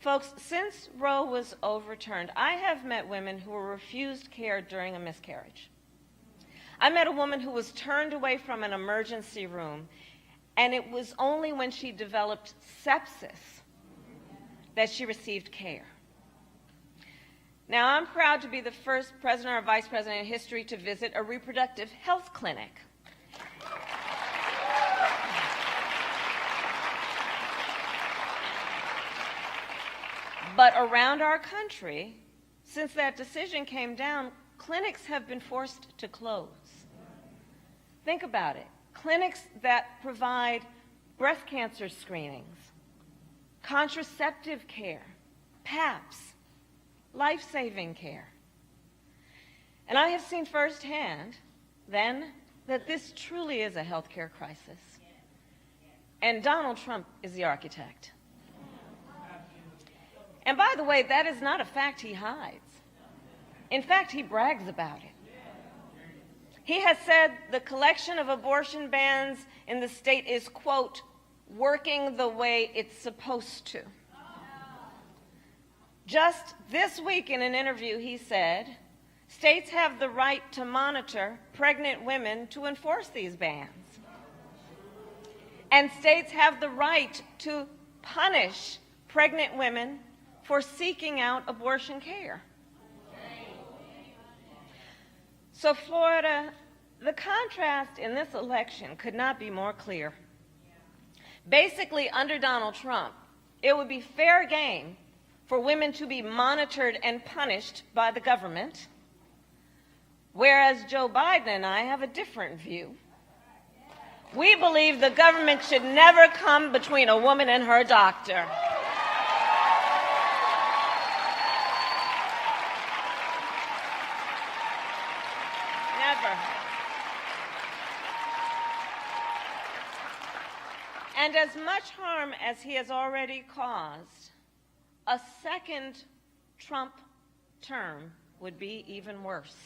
Folks, since Roe was overturned, I have met women who were refused care during a miscarriage. I met a woman who was turned away from an emergency room, and it was only when she developed sepsis that she received care. Now, I'm proud to be the first president or vice president in history to visit a reproductive health clinic. But around our country, since that decision came down, clinics have been forced to close. Think about it. Clinics that provide breast cancer screenings, contraceptive care, PAPs, life-saving care. And I have seen firsthand, then, that this truly is a healthcare crisis. And Donald Trump is the architect. And by the way, that is not a fact he hides. In fact, he brags about it. He has said the collection of abortion bans in the state is, quote, working the way it's supposed to. Just this week in an interview, he said, states have the right to monitor pregnant women to enforce these bans. And states have the right to punish pregnant women for seeking out abortion care. So Florida, the contrast in this election could not be more clear. Basically, under Donald Trump, it would be fair game for women to be monitored and punished by the government, whereas Joe Biden and I have a different view. We believe the government should never come between a woman and her doctor. Never. And as much harm as he has already caused, a second Trump term would be even worse.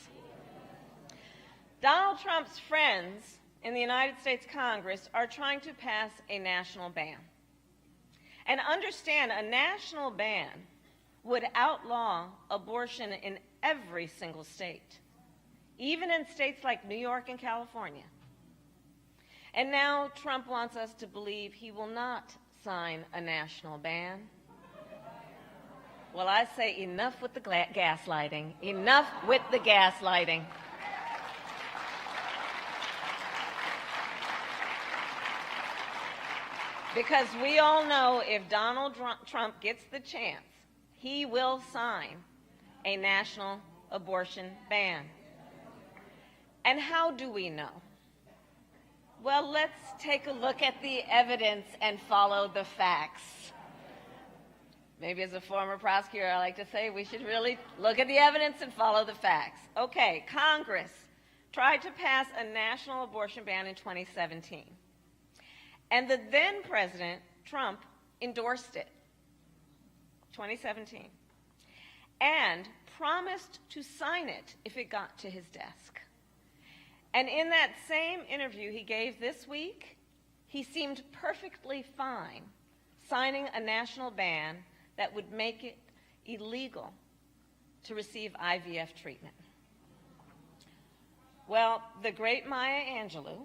Donald Trump's friends in the United States Congress are trying to pass a national ban. And understand, a national ban would outlaw abortion in every single state, even in states like New York and California. And now Trump wants us to believe he will not sign a national ban. Well, I say enough with the gaslighting. Enough with the gaslighting. Because we all know if Donald Trump gets the chance, he will sign a national abortion ban. And how do we know? Well, let's take a look at the evidence and follow the facts. Maybe as a former prosecutor, I like to say we should really look at the evidence and follow the facts. Okay, Congress tried to pass a national abortion ban in 2017. And the then President, Trump, endorsed it, 2017, and promised to sign it if it got to his desk. And in that same interview he gave this week, he seemed perfectly fine signing a national ban that would make it illegal to receive IVF treatment. Well, the great Maya Angelou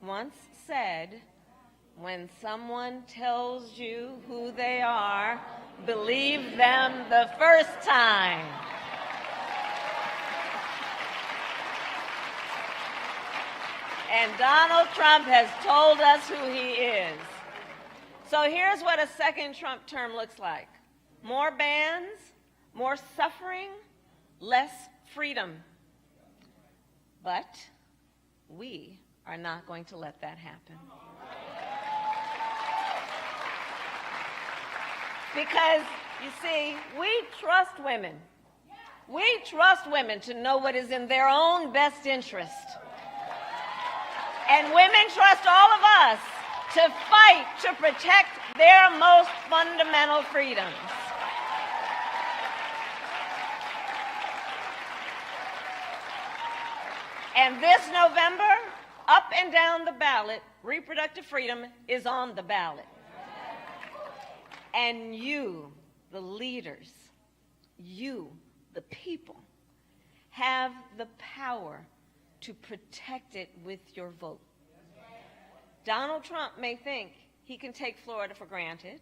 once said, when someone tells you who they are, believe them the first time. And Donald Trump has told us who he is. So here's what a second Trump term looks like. More bans, more suffering, less freedom. But we are not going to let that happen. Because, you see, we trust women. We trust women to know what is in their own best interest. And women trust all of us to fight to protect their most fundamental freedoms. And this November, up and down the ballot, reproductive freedom is on the ballot. And you, the leaders, you, the people, have the power to protect it with your vote. Donald Trump may think he can take Florida for granted.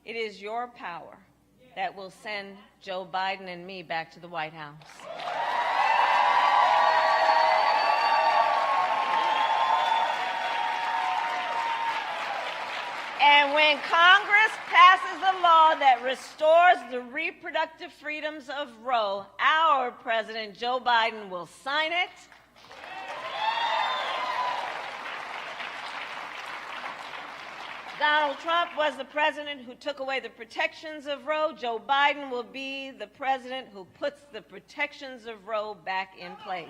It is your power that will send Joe Biden and me back to the White House. And when Congress passes a law that restores the reproductive freedoms of Roe, our President Joe Biden will sign it. Donald Trump was the president who took away the protections of Roe. Joe Biden will be the president who puts the protections of Roe back in place.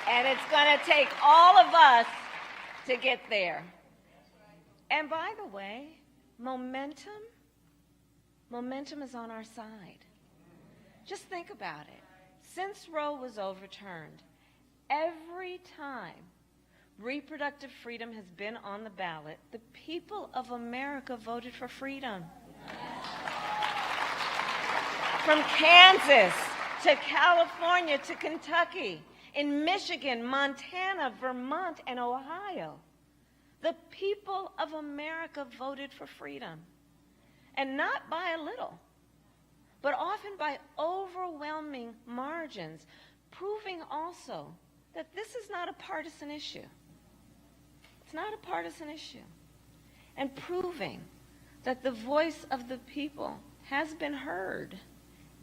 And it's going to take all of us to get there. And by the way, momentum is on our side. Just think about it. Since Roe was overturned, every time reproductive freedom has been on the ballot, the people of America voted for freedom. From Kansas to California to Kentucky, in Michigan, Montana, Vermont, and Ohio, the people of America voted for freedom. And not by a little, but often by overwhelming margins, proving also that this is not a partisan issue. It's not a partisan issue. And proving that the voice of the people has been heard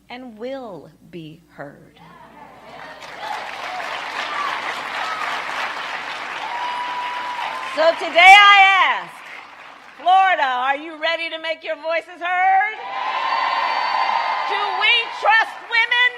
and will be heard. So today I ask, Florida, are you ready to make your voices heard? Do we trust women?